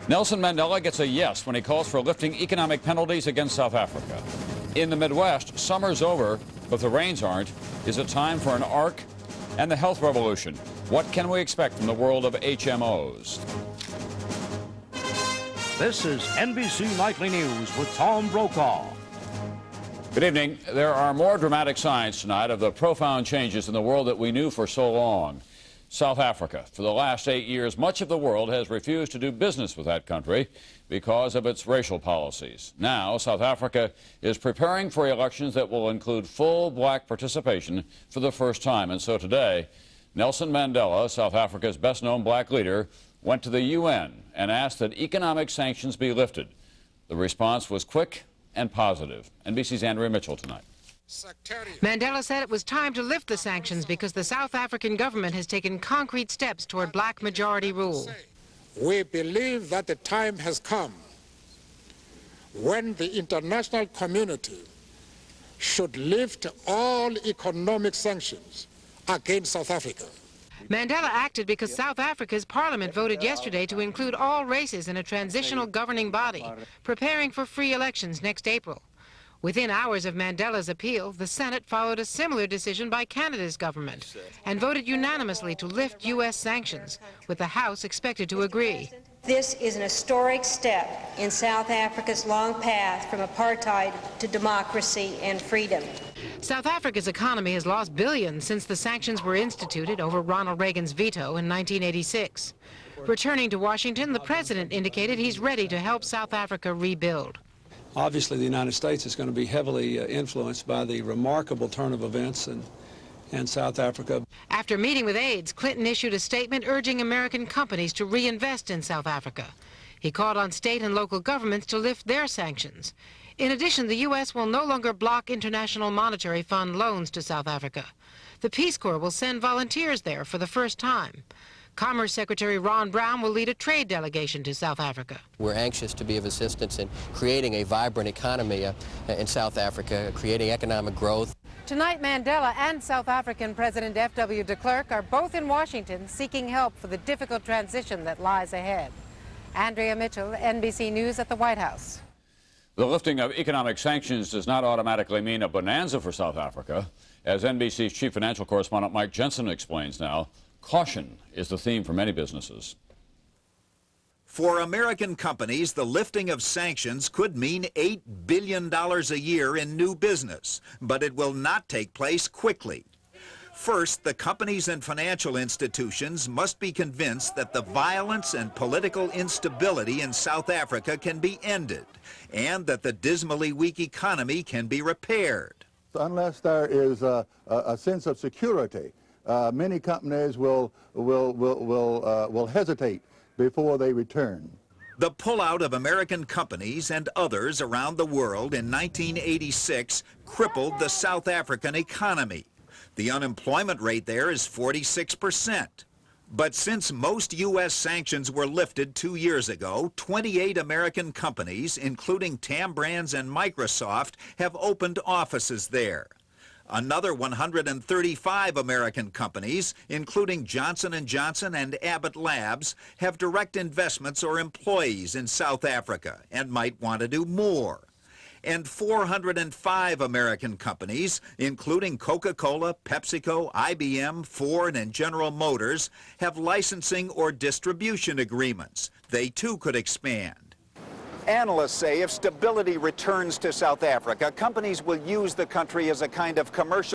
Nelson Mandela gets a yes when he calls for lifting economic penalties against South Africa. In the Midwest, summer's over, but the rains aren't. Is it time for an ARC and the health revolution? What can we expect from the world of HMOs? This is NBC Nightly News with Tom Brokaw. Good evening. There are more dramatic signs tonight of the profound changes in the world that we knew for so long. South Africa. For the last 8 years, much of the world has refused to do business with that country because of its racial policies. Now, South Africa is preparing for elections that will include full black participation for the first time. And so today, Nelson Mandela, South Africa's best-known black leader, went to the UN and asked that economic sanctions be lifted. The response was quick and positive. NBC's Andrea Mitchell tonight. Mandela said it was time to lift the sanctions because the South African government has taken concrete steps toward black majority rule. We believe that the time has come when the international community should lift all economic sanctions against South Africa. Mandela acted because South Africa's parliament voted yesterday to include all races in a transitional governing body, preparing for free elections next April. Within hours of Mandela's appeal, the Senate followed a similar decision by Canada's government and voted unanimously to lift U.S. sanctions, with the House expected to agree. This is an historic step in South Africa's long path from apartheid to democracy and freedom. South Africa's economy has lost billions since the sanctions were instituted over Ronald Reagan's veto in 1986. Returning to Washington, the president indicated he's ready to help South Africa rebuild. Obviously, the United States is going to be heavily influenced by the remarkable turn of events in South Africa. After meeting with aides, Clinton issued a statement urging American companies to reinvest in South Africa. He called on state and local governments to lift their sanctions. In addition, the U.S. will no longer block International Monetary Fund loans to South Africa. The Peace Corps will send volunteers there for the first time. Commerce Secretary Ron Brown will lead a trade delegation to South Africa. We're anxious to be of assistance in creating a vibrant economy in South Africa, creating economic growth. Tonight, Mandela and South African President F.W. de Klerk are both in Washington seeking help for the difficult transition that lies ahead. Andrea Mitchell, NBC News at the White House. The lifting of economic sanctions does not automatically mean a bonanza for South Africa. As NBC's chief financial correspondent Mike Jensen explains now, caution is the theme for many businesses. For American companies, the lifting of sanctions could mean $8 billion a year in new business, but it will not take place quickly. First, the companies and financial institutions must be convinced that the violence and political instability in South Africa can be ended, and that the dismally weak economy can be repaired. Unless there is a sense of security, many companies will hesitate before they return. The pullout of American companies and others around the world in 1986 crippled the South African economy. The unemployment rate there is 46%. But since most U.S. sanctions were lifted 2 years ago, 28 American companies, including Tam Brands and Microsoft, have opened offices there. Another 135 American companies, including Johnson & Johnson and Abbott Labs, have direct investments or employees in South Africa and might want to do more. And 405 American companies, including Coca-Cola, PepsiCo, IBM, Ford, and General Motors, have licensing or distribution agreements. They too could expand. Analysts say if stability returns to South Africa, companies will use the country as a kind of commercial